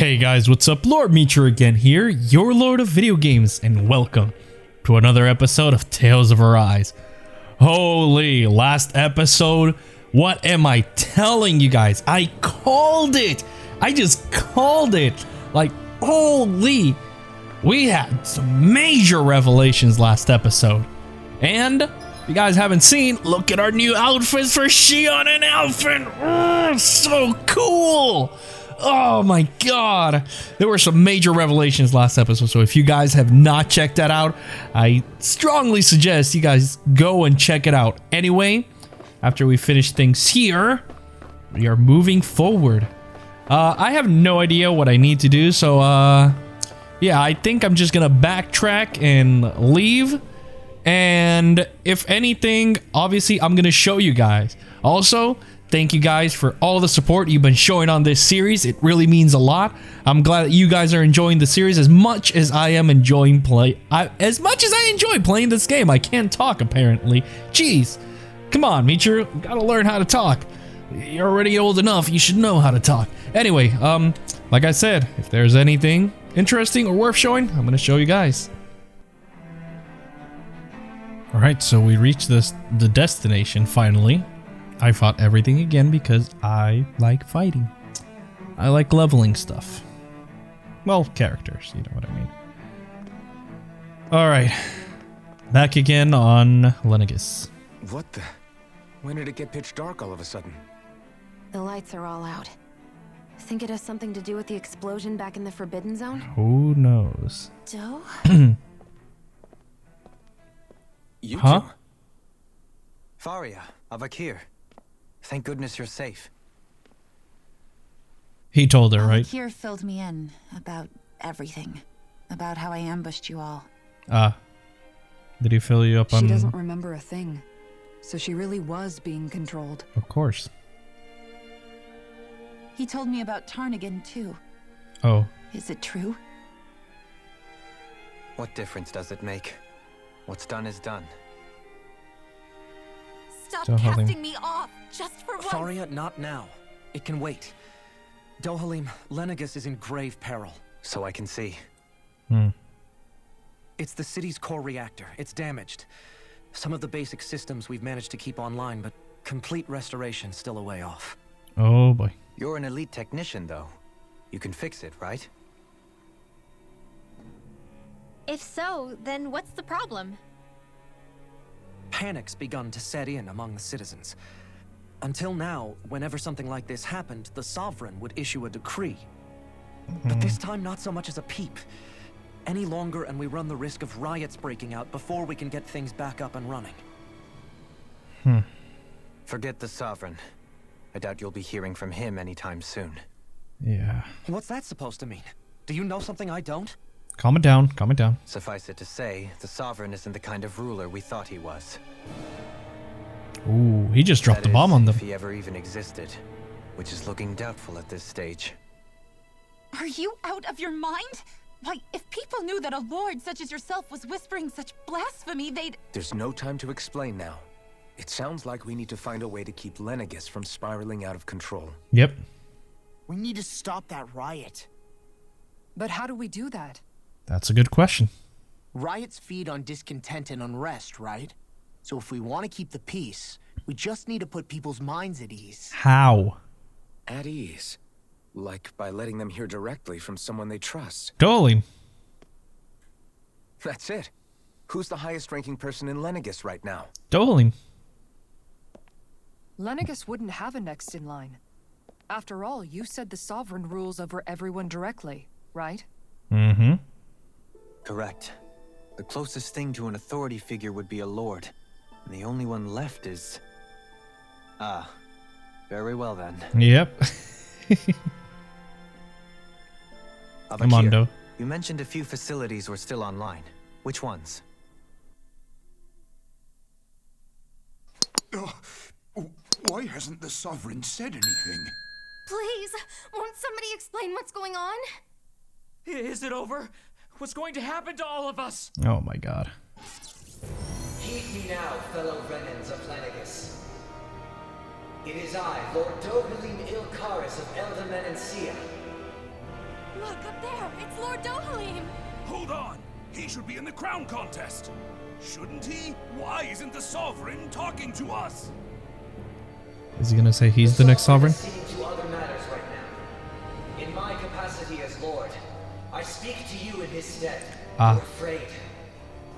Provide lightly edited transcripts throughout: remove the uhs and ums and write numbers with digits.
Hey guys, what's up? Lord Meecher again here, your Lord of Video Games, and welcome to another episode of Tales of Arise. Holy, last episode, what am I telling you guys? I called it! I just called it! Like, holy! We had some major revelations last episode. And, if you guys haven't seen, look at our new outfits for Shion and Alphen! Oh, so cool! Oh my god, there were some major revelations last episode, so if you guys have not checked that out, I strongly suggest you guys go and check it out. Anyway, after we finish things here, we are moving forward. I have no idea what I need to do, so yeah, I think I'm just gonna backtrack and leave, and if anything, obviously I'm gonna show you guys. Also, thank you guys for all the support you've been showing on this series. It really means a lot. I'm glad that you guys are enjoying the series as much as I am enjoying as much as I enjoy playing this game. I can't talk apparently. Jeez. Come on, Meecher. You gotta learn how to talk. You're already old enough. You should know how to talk. Anyway, like I said, if there's anything interesting or worth showing, I'm gonna show you guys. Alright, so we reached the destination finally. I fought everything again because I like fighting. I like leveling stuff. Well, characters, you know what I mean. Alright. Back again on Lenegis. What the? When did it get pitch dark all of a sudden? The lights are all out. Think it has something to do with the explosion back in the Forbidden Zone? Who knows? Joe? You huh? two? Faria, Avakir. Thank goodness you're safe. He told her, right? Avakir filled me in about everything. About how I ambushed you all. Did he fill you up on... She doesn't remember a thing. So she really was being controlled. Of course. He told me about Tarnigan too. Oh. Is it true? What difference does it make? What's done is done. Stop Dohalim. casting me off, just for once! Faria, not now. It can wait. Dohalim, Lenegis is in grave peril. So I can see. It's the city's core reactor. It's damaged. Some of the basic systems we've managed to keep online, but complete restoration's still a way off. Oh boy. You're an elite technician, though. You can fix it, right? If so, then what's the problem? Panic's begun to set in among the citizens. Until now, whenever something like this happened, the Sovereign would issue a decree. But this time, not so much as a peep. Any longer and we run the risk of riots breaking out before we can get things back up and running. Forget the Sovereign. I doubt you'll be hearing from him anytime soon. Yeah. What's that supposed to mean? Do you know something I don't? Calm it down. Calm it down. Suffice it to say, the Sovereign isn't the kind of ruler we thought he was. Ooh, he just dropped That the bomb is, on them. if he ever even existed, which is looking doubtful at this stage. Are you out of your mind? Why, if people knew that a lord such as yourself was whispering such blasphemy, they'd... There's no time to explain now. It sounds like we need to find a way to keep Lenegis from spiraling out of control. Yep. We need to stop that riot. But how do we do that? That's a good question. Riots feed on discontent and unrest, right? So if we want to keep the peace, we just need to put people's minds at ease. How? At ease. Like by letting them hear directly from someone they trust. Dohalim. That's it. Who's the highest ranking person in Lenegis right now? Dohalim. Lenegis wouldn't have a next in line. After all, you said the Sovereign rules over everyone directly, right? Mm-hmm. Correct. The closest thing to an authority figure would be a lord. And the only one left is... Ah. Very well then. Yep. Avakir, you mentioned a few facilities were still online. Which ones? Why hasn't the Sovereign said anything? Please, won't somebody explain what's going on? Is it over? What's going to happen to all of us? Oh my god. Heed me now, fellow Renans of Lenegis. It is I, Lord Dohalim Ilkaris of Elde Menancia. Look, up there! It's Lord Dohalim! Hold on! He should be in the crown contest! Shouldn't he? Why isn't the Sovereign talking to us? Is he gonna say he's the next Sovereign? is seeing to other matters right now. In my capacity as Lord, I speak to you in his stead. Ah. You're afraid,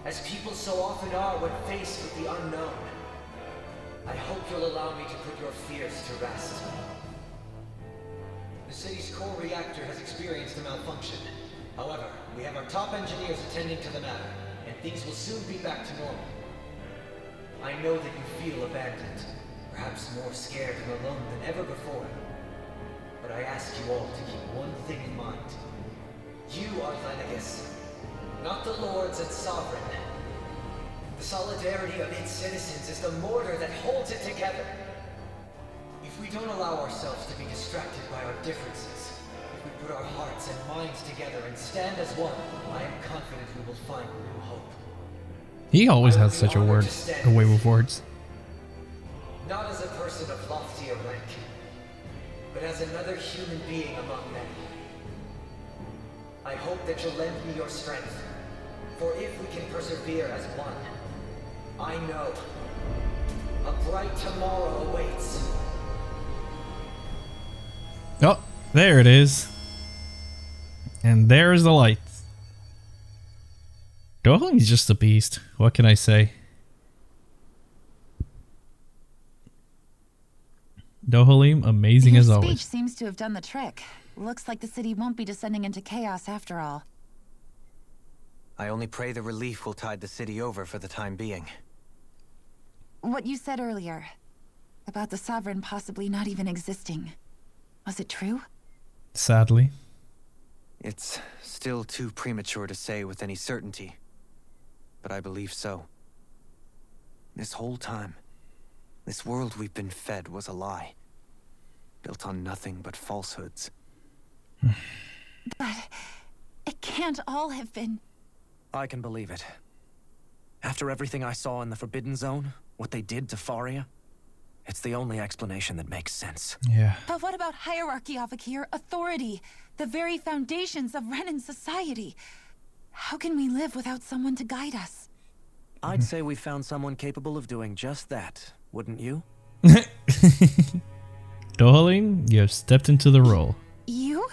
as people so often are when faced with the unknown. I hope you'll allow me to put your fears to rest. The city's core reactor has experienced a malfunction. However, we have our top engineers attending to the matter, and things will soon be back to normal. I know that you feel abandoned, perhaps more scared and alone than ever before. But I ask you all to keep one thing in mind. You are Lenegis, not the Lords and Sovereign. The solidarity of its citizens is the mortar that holds it together. If we don't allow ourselves to be distracted by our differences, if we put our hearts and minds together and stand as one, I am confident we will find new hope. He always has such a way with words. Not as a person of loftier rank, but as another human being among many. I hope that you'll lend me your strength, for if we can persevere as one, I know a bright tomorrow awaits. Oh, there it is. And there's the lights. Dohalim's just a beast. What can I say? Dohalim, amazing as always. Your speech seems to have done the trick. Looks like the city won't be descending into chaos after all. I only pray the relief will tide the city over for the time being. What you said earlier, about the Sovereign possibly not even existing, was it true? Sadly. It's still too premature to say with any certainty, but I believe so. This whole time, this world we've been fed was a lie, built on nothing but falsehoods. But it can't all have been... I can believe it. After everything I saw in the Forbidden Zone, what they did to Faria, it's the only explanation that makes sense. Yeah. But what about hierarchy, Avakir? Authority? The very foundations of Renan society? How can we live without someone to guide us? I'd say we found someone capable of doing just that, wouldn't you? Dohalim, you have stepped into the role. You?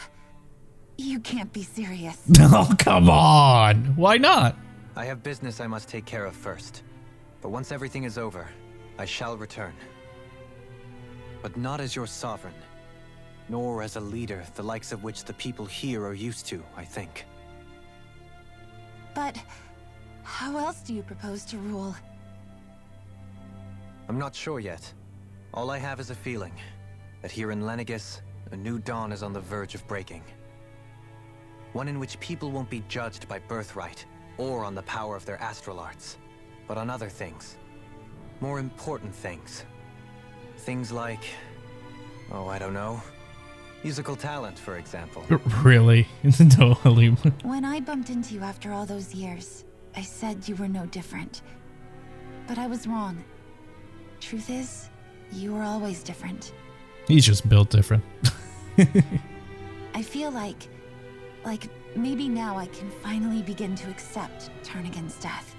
You can't be serious. Oh, come on. Why not? I have business I must take care of first. But once everything is over, I shall return. But not as your sovereign, nor as a leader the likes of which the people here are used to, I think. But how else do you propose to rule? I'm not sure yet. All I have is a feeling that here in Lenegis, a new dawn is on the verge of breaking. One in which people won't be judged by birthright or on the power of their astral arts, but on other things. More important things. Things like, oh, I don't know, musical talent, for example. Really? Dohalim. When I bumped into you after all those years, I said you were no different. But I was wrong. Truth is, you were always different. He's just built different. I feel like maybe now I can finally begin to accept turn against death.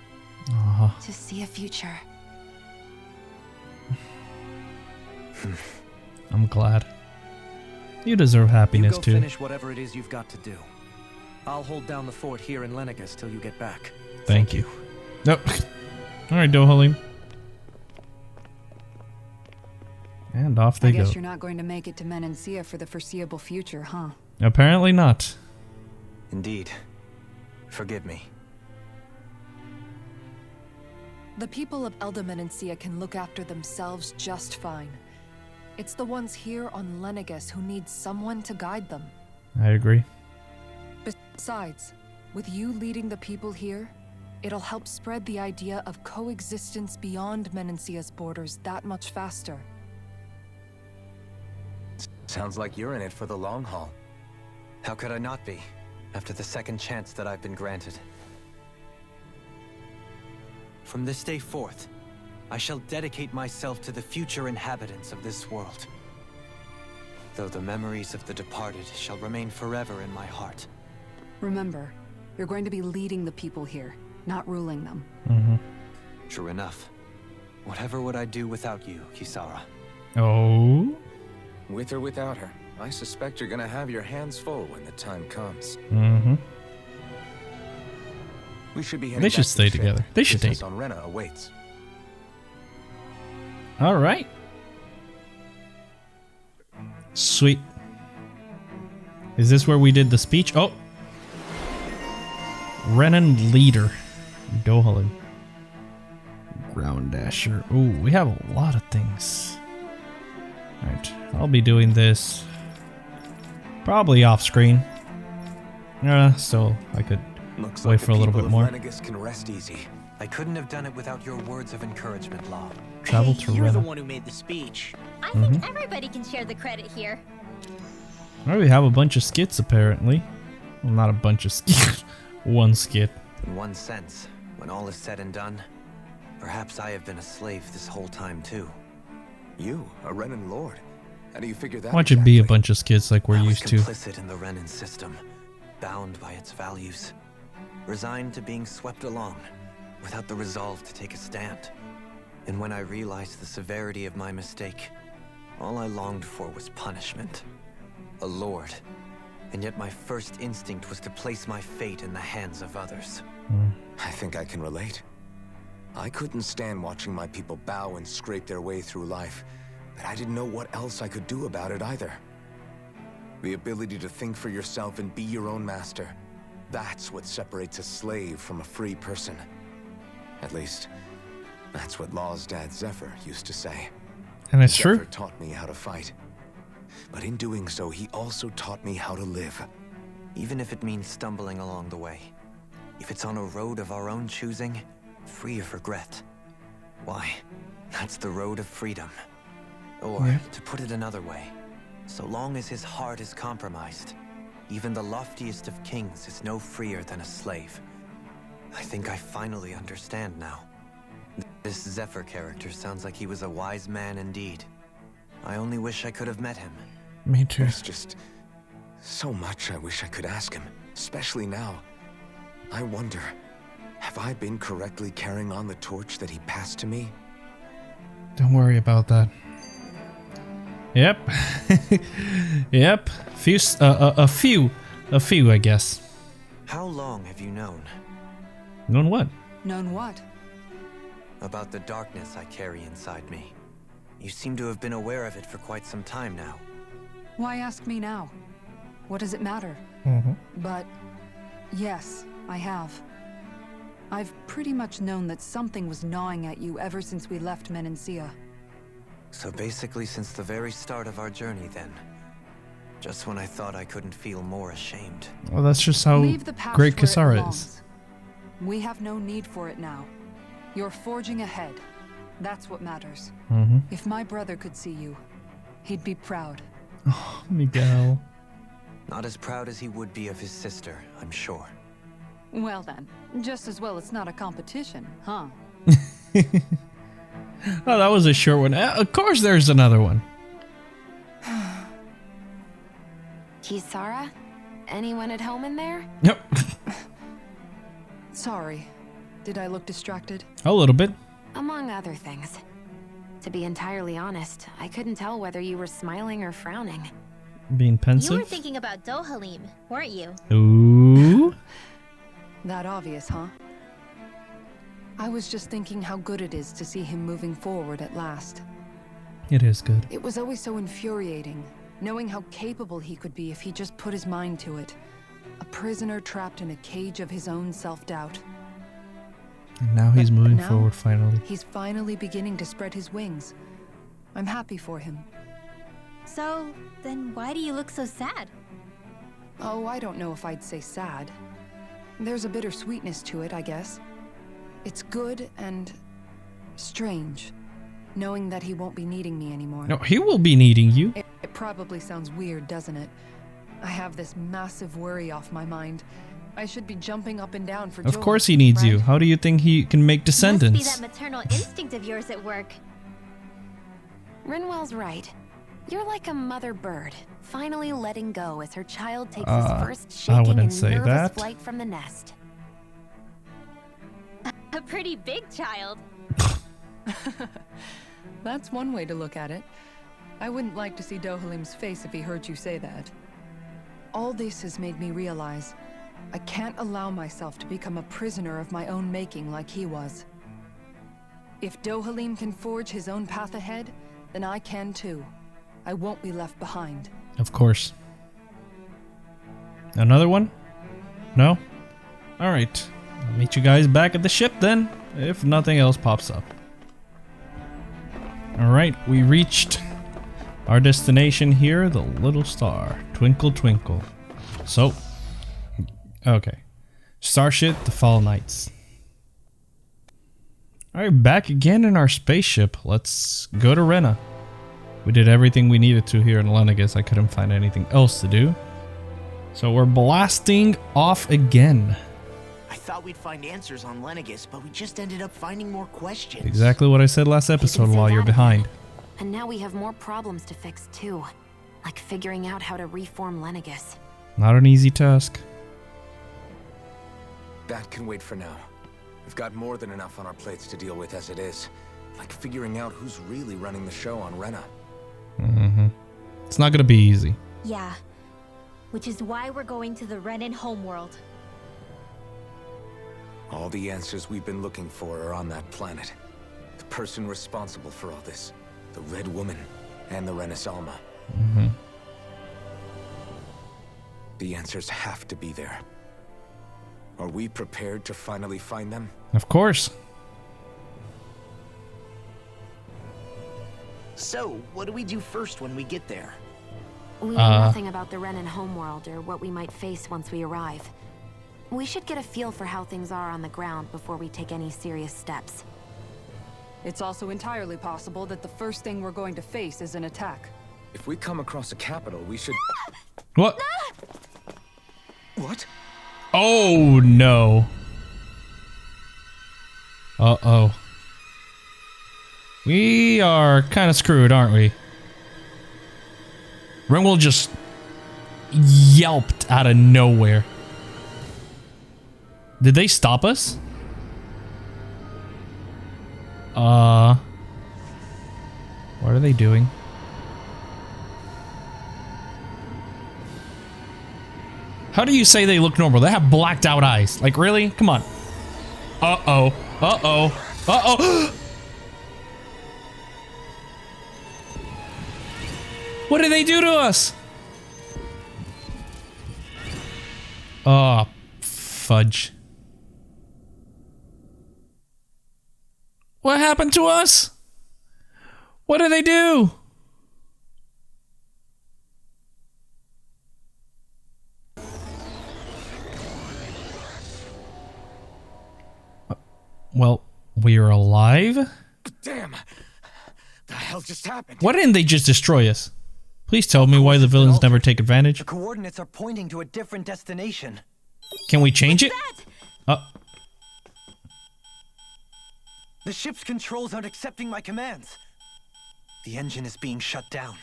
To see a future. I'm glad. You deserve happiness you go too. Finish whatever it is you've got to do. I'll hold down the fort here in Lenegis till you get back. Thank you. Nope. Alright, Dohalim. And off they I go. guess you're not going to make it to Menancia for the foreseeable future, huh? Apparently not. Indeed. Forgive me. The people of Elde Menancia can look after themselves just fine. It's the ones here on Lenegis who need someone to guide them. I agree. Besides, with you leading the people here, it'll help spread the idea of coexistence beyond Menancia's borders that much faster. Sounds like you're in it for the long haul. How could I not be, after the second chance that I've been granted? From this day forth, I shall dedicate myself to the future inhabitants of this world. though the memories of the departed shall remain forever in my heart. Remember, you're going to be leading the people here, not ruling them. True enough. Whatever would I do without you, Kisara? Oh? With or without her, I suspect you're gonna have your hands full when the time comes. We should be heading They back should to stay the ship. together. They should Business date. on Rena awaits. All right. Sweet. Is this where we did the speech? Oh. Renan leader. Dohalim. Ground dasher. Ooh, we have a lot of things. Alright, I'll be doing this probably off screen. So I could Looks wait like for a little bit more. Lenegis can rest easy. I couldn't have done it without your words of encouragement, Law. Travel to You're Rena. the one who made the speech. I think everybody can share the credit here. Well, we have a bunch of skits apparently. Well, not a bunch of skits. One skit. In one sense, when all is said and done, perhaps I have been a slave this whole time too. You, a Renan lord? How do you figure that? Watch it be a exactly? bunch of skits like we're I was used to. complicit in the Renan system, bound by its values, resigned to being swept along, without the resolve to take a stand. And when I realized the severity of my mistake, all I longed for was punishment. A lord. And yet my first instinct was to place my fate in the hands of others. I think I can relate. I couldn't stand watching my people bow and scrape their way through life, but I didn't know what else I could do about it either. The ability to think for yourself and be your own master, that's what separates a slave from a free person. At least, that's what Law's dad Zephyr used to say. And it's Zephyr true. taught me how to fight. But in doing so, he also taught me how to live. Even if it means stumbling along the way. If it's on a road of our own choosing, free of regret. Why, that's the road of freedom. Or, to put it another way, so long as his heart is compromised, even the loftiest of kings is no freer than a slave. I think I finally understand now. This Zephyr character sounds like he was a wise man indeed. I only wish I could have met him. Me too. There's just so much I wish I could ask him, especially now. I wonder, have I been correctly carrying on the torch that he passed to me? Don't worry about that. Yep. Yep. A few, I guess. How long have you known? Known what? Known what? About the darkness I carry inside me. You seem to have been aware of it for quite some time now. Why ask me now? What does it matter? But yes, I have. I've pretty much known that something was gnawing at you ever since we left Menancia. So basically since the very start of our journey then. Just when I thought I couldn't feel more ashamed. Well, that's just how Leave the past great where it Kisara belongs. is. We have no need for it now. You're forging ahead. That's what matters. If my brother could see you, he'd be proud. Oh, Miguel. Not as proud as he would be of his sister, I'm sure. Well then, just as well it's not a competition, huh? Oh, that was a short one. Of course there's another one. Kisara? Anyone at home in there? Yep. Sorry. Did I look distracted? A little bit. Among other things. To be entirely honest, I couldn't tell whether you were smiling or frowning. Being You pensive. were thinking about Dohalim, weren't you? Ooh. That obvious, huh? I was just thinking how good it is to see him moving forward at last. It is good. It was always so infuriating, knowing how capable he could be if he just put his mind to it. A prisoner trapped in a cage of his own self-doubt. And now he's moving now, forward finally. He's finally beginning to spread his wings. I'm happy for him. So, then why do you look so sad? Oh, I don't know if I'd say sad. There's a bittersweetness to it, I guess. It's good and strange, knowing that he won't be needing me anymore. No, he will be needing you. It probably sounds weird, doesn't it? I have this massive worry off my mind. I should be jumping up and down for joy. Of course he needs you. How do you think he can make descendants? Must be that maternal instinct of yours at work. Rinwell's right. You're like a mother bird, finally letting go as her child takes his first I shaking wouldn't and say nervous that. flight from the nest. A pretty big child. That's one way to look at it. I wouldn't like to see Dohalim's face if he heard you say that. All this has made me realize I can't allow myself to become a prisoner of my own making like he was. If Dohalim can forge his own path ahead, then I can too. I won't be left behind. Of course. Another one? No? Alright. I'll meet you guys back at the ship then, if nothing else pops up. Alright, we reached our destination here, the little star. Twinkle, twinkle. So, okay. Starship, the Fall Knights. Alright, back again in our spaceship. Let's go to Rena. We did everything we needed to here in Lenegis. I couldn't find anything else to do. So we're blasting off again. I thought we'd find answers on Lenegis, but we just ended up finding more questions. Exactly what I said last episode while you're behind. And now we have more problems to fix too. Like figuring out how to reform Lenegis. Not an easy task. That can wait for now. We've got more than enough on our plates to deal with as it is. Like figuring out who's really running the show on Rena. It's not gonna be easy. Yeah. Which is why we're going to the Renan homeworld. All the answers we've been looking for are on that planet. The person responsible for all this. The Red Woman and the Renasalma. The answers have to be there. Are we prepared to finally find them? Of course. So, what do we do first when we get there? We know nothing about the Renan homeworld or what we might face once we arrive. We should get a feel for how things are on the ground before we take any serious steps. It's also entirely possible that the first thing we're going to face is an attack. If we come across a capital, we should... What? What? Oh no. Uh-oh. We are kind of screwed, aren't we? Ringwell just yelped out of nowhere. Did they stop us? What are they doing? How do you say they look normal? They have blacked out eyes. Like, really? Come on. Uh-oh. Uh-oh. Uh-oh. What did they do to us? Oh, fudge. What happened to us? What did they do? Well, we're alive? Damn! The hell just happened? Why didn't they just destroy us? Please tell me why the villains never take advantage. The coordinates are pointing to a different destination. Can we change it? The ship's controls aren't accepting my commands. The engine is being shut down.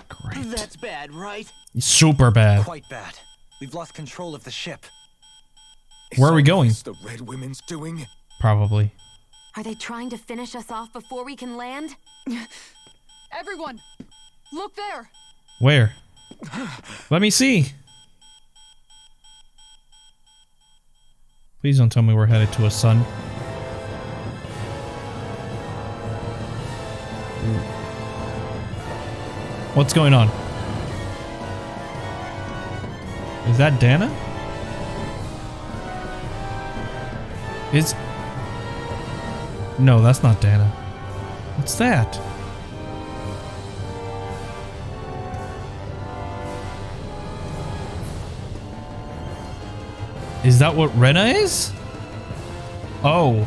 Great. That's bad, right? Super bad. Quite bad. We've lost control of the ship. Where are we going? The Red Women's doing? Probably. Are they trying to finish us off before we can land? Everyone, look there! Where? Let me see. Please don't tell me we're headed to a sun. What's going on? Is that Dahna? No, that's not Dahna. What's that? Is that what Rena is? Oh.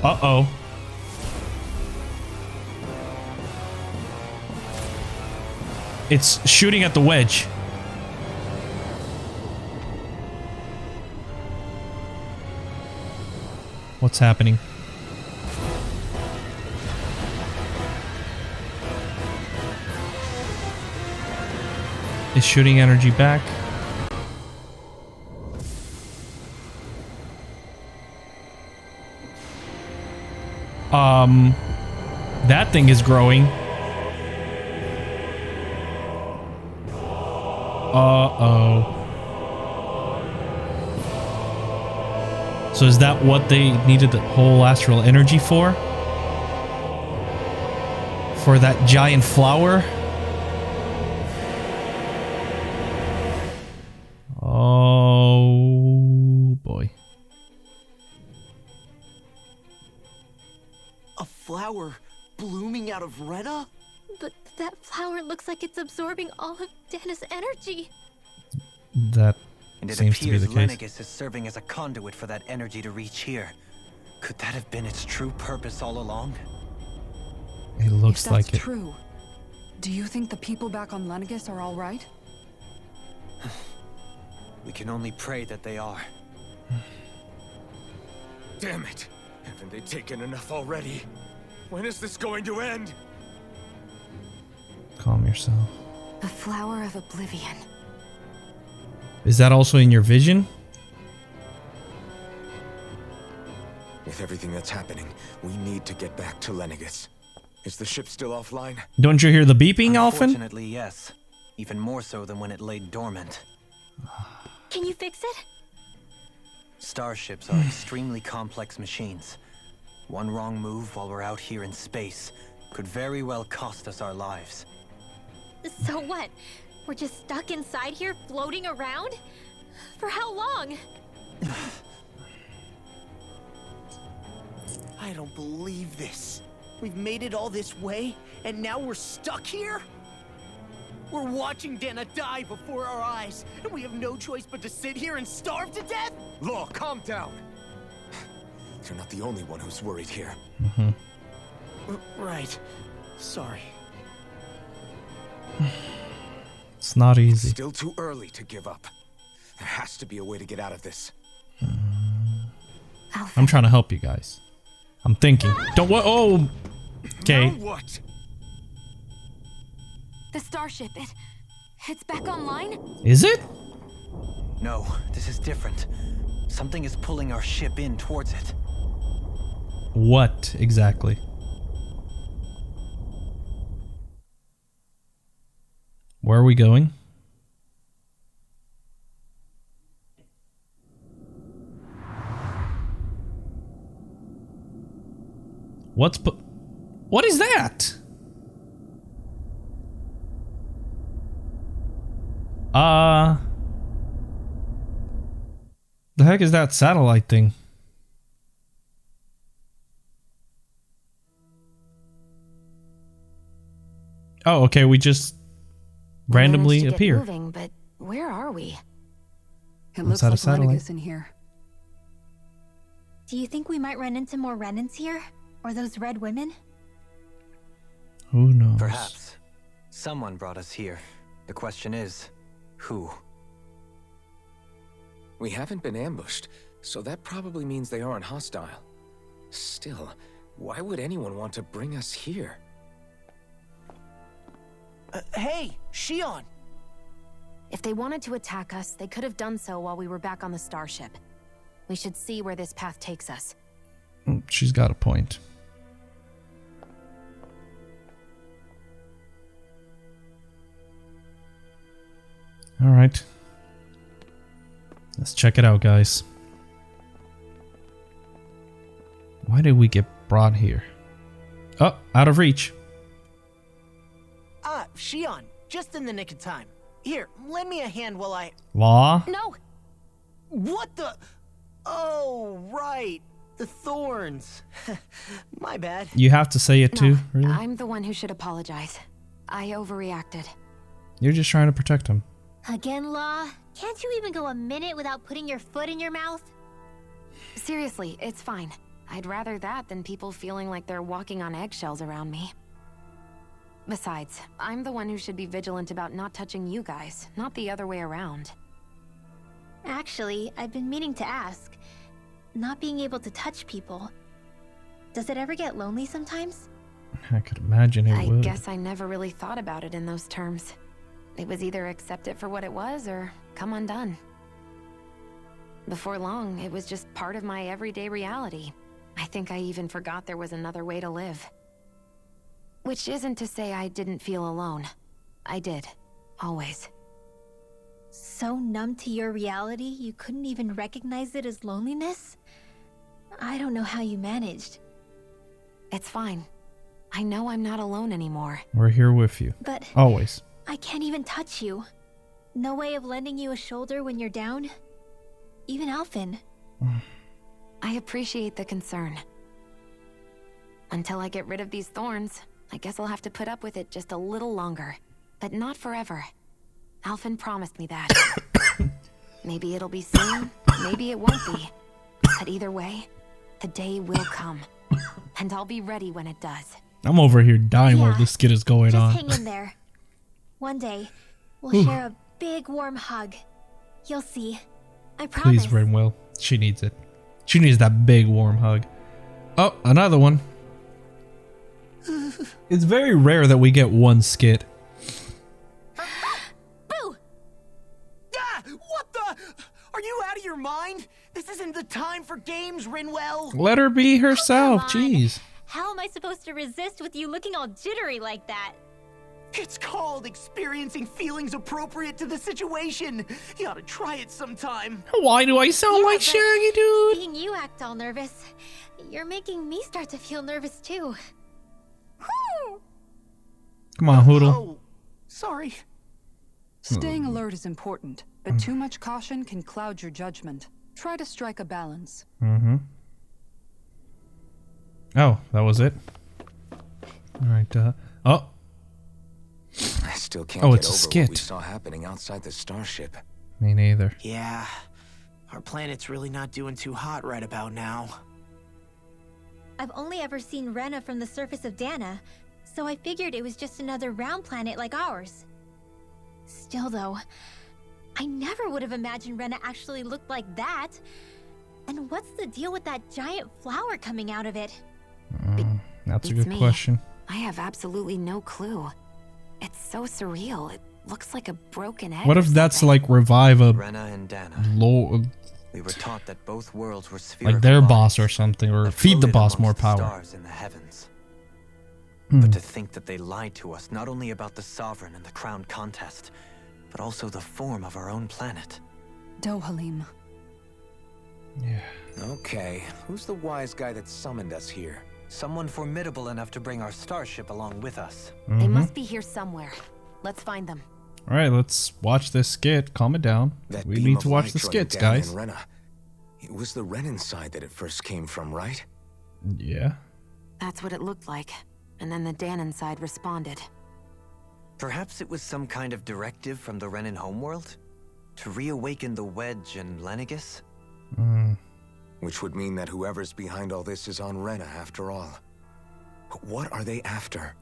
Uh-oh. It's shooting at the wedge. What's happening? is shooting energy back. That thing is growing. Uh-oh. So is that what they needed the whole astral energy for? For that giant flower? Oh boy. A flower blooming out of Rena? But that flower looks like it's absorbing all of Dahna's energy. That and it seems to be the appears case. Lenegis is serving as a conduit for that energy to reach here. Could that have been its true purpose all along? It looks if like that's it. True. Do you think the people back on Lenegis are all right? We can only pray that they are. Damn it! Haven't they taken enough already? When is this going to end? Calm yourself. The flower of oblivion. Is that also in your vision? With everything that's happening, we need to get back to Lenegis. Is the ship still offline? Don't you hear the beeping often? Unfortunately, yes. Even more so than when it lay dormant. Can you fix it? Starships are extremely complex machines. One wrong move while we're out here in space could very well cost us our lives. So what? We're just stuck inside here, floating around? For how long? I don't believe this. We've made it all this way, and now we're stuck here? We're watching Dahna die before our eyes, and we have no choice but to sit here and starve to death? Law, calm down! You're not the only one who's worried here. Right. Sorry. It's not easy. Still too early to give up. There has to be a way to get out of this. I'm trying to help you guys. I'm thinking. Don't what? Oh, okay. Now what? The starship, it's back online? Is it? No, this is different. Something is pulling our ship in towards it. What exactly? Where are we going? What is that? The heck is that satellite thing? Oh, okay, we just randomly appear. Moving, but where are we? It looks Inside a like satellite. Lenegis in here. Do you think we might run into more Renans here? Or those red women? Who knows? Perhaps. Someone brought us here. The question is, who? We haven't been ambushed, so that probably means they aren't hostile. Still, why would anyone want to bring us here? Hey, Shion! If they wanted to attack us, they could have done so while we were back on the starship. We should see where this path takes us. She's got a point. All right. Let's check it out, guys. Why did we get brought here? Oh, out of reach. Ah, Shion, just in the nick of time. Here, lend me a hand while I... Law? No! What the... Oh, right. The thorns. My bad. You have to say it too, really? I'm the one who should apologize. I overreacted. You're just trying to protect him. Again, Law? Can't you even go a minute without putting your foot in your mouth? Seriously, it's fine. I'd rather that than people feeling like they're walking on eggshells around me. Besides, I'm the one who should be vigilant about not touching you guys, not the other way around. Actually, I've been meaning to ask. Not being able to touch people, does it ever get lonely sometimes? I could imagine it I would. guess I never really thought about it in those terms. It was either accept it for what it was or come undone. Before long, it was just part of my everyday reality. I think I even forgot there was another way to live. Which isn't to say I didn't feel alone. I did. Always. So numb to your reality, you couldn't even recognize it as loneliness? I don't know how you managed. It's fine. I know I'm not alone anymore. We're here with you. But always. I can't even touch you. No way of lending you a shoulder when you're down? Even Alphen. I appreciate the concern. Until I get rid of these thorns, I guess I'll have to put up with it just a little longer. But not forever. Alphen promised me that. Maybe it'll be soon, maybe it won't be. But either way, the day will come. And I'll be ready when it does. I'm over here dying while this skit is going on. Just hang in there. One day, we'll share a big warm hug. You'll see. I promise. Please, Renwell. She needs it. She needs that big warm hug. Oh, another one. It's very rare that we get one skit. Boo! Ah, what the? Are you out of your mind? This isn't the time for games, Renwell. Let her be herself. Jeez. How am I supposed to resist with you looking all jittery like that? It's called experiencing feelings appropriate to the situation. You ought to try it sometime. Why do I sound like Shaggy, dude? Seeing you act all nervous, you're making me start to feel nervous too. Come on, Hoodle. Oh, sorry. Staying alert is important, but too much caution can cloud your judgment. Try to strike a balance. Oh, that was it. All right. Oh. I still can't Oh, get it's a over skit. what we saw happening outside the starship. Me neither. Yeah, our planet's really not doing too hot right about now. I've only ever seen Rena from the surface of Dahna, so I figured it was just another round planet like ours. Still though, I never would have imagined Rena actually looked like that. And what's the deal with that giant flower coming out of it? That's a It's good me. question. I have absolutely no clue. It's so surreal. It looks like a broken egg. What if or that's something. like revive a Rena and Dahna. We were taught that both worlds were spherical like their boss bodies or something, or that feed the floated boss more amongst the power. Stars in the heavens. But to think that they lied to us not only about the Sovereign and the crown contest, but also the form of our own planet. Dohalim. Yeah. Okay, who's the wise guy that summoned us here? Someone formidable enough to bring our starship along with us. They must be here somewhere. Let's find them. All right, let's watch this skit. Calm it down. That We beam need of to watch light the joining skits, Dahna guys. and Rena. It was the Renan side that it first came from, right? Yeah. That's what it looked like. And then the Dahnan side responded. Perhaps it was some kind of directive from the Renan homeworld? To reawaken the Wedge and Lenegis? Which would mean that whoever's behind all this is on Rena after all. But what are they after?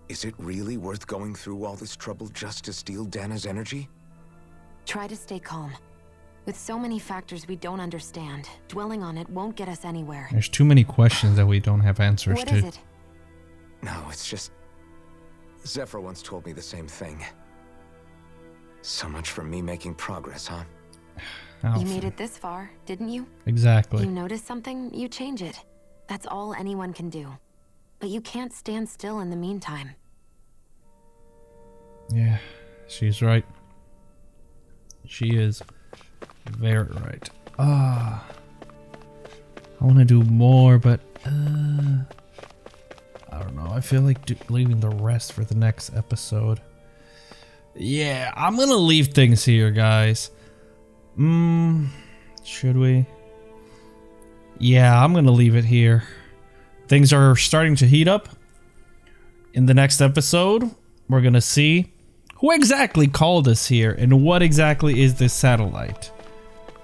Is it really worth going through all this trouble just to steal Dahna's energy? Try to stay calm. With so many factors we don't understand, dwelling on it won't get us anywhere. There's too many questions that we don't have answers What to. is it? No, it's just... Zephyr once told me the same thing. So much for me making progress, huh? You made it this far, didn't you? Exactly. You notice something, you change it. That's all anyone can do. But you can't stand still in the meantime. Yeah, she's right. She is very right. I want to do more, but I don't know. I feel like leaving the rest for the next episode. Yeah, I'm gonna leave things here, guys. Should we? Yeah, I'm gonna leave it here. Things are starting to heat up. In the next episode, we're gonna see who exactly called us here and what exactly is this satellite.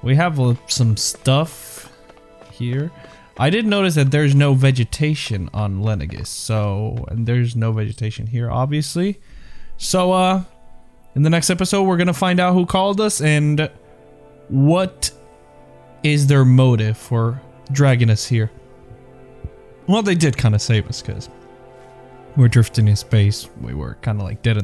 We have some stuff here. I did notice that there's no vegetation on Lenegis, and there's no vegetation here, obviously. So, in the next episode, we're gonna find out who called us and what is their motive for dragging us here. Well, they did kind of save us because we're drifting in space. We were kind of like dead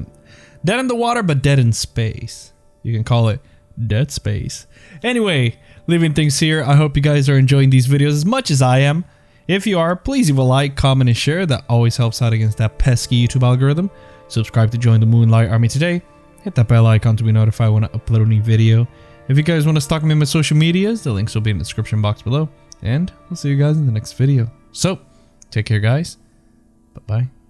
Dead in the water, but dead in space. You can call it Dead Space. Anyway, leaving things here. I hope you guys are enjoying these videos as much as I am. If you are, please leave a like, comment, and share. That always helps out against that pesky YouTube algorithm. Subscribe to join the Moonlight Army today. Hit that bell icon to be notified when I upload a new video. If you guys want to stalk me on my social medias, the links will be in the description box below. And I'll see you guys in the next video. So, take care guys. Bye-bye.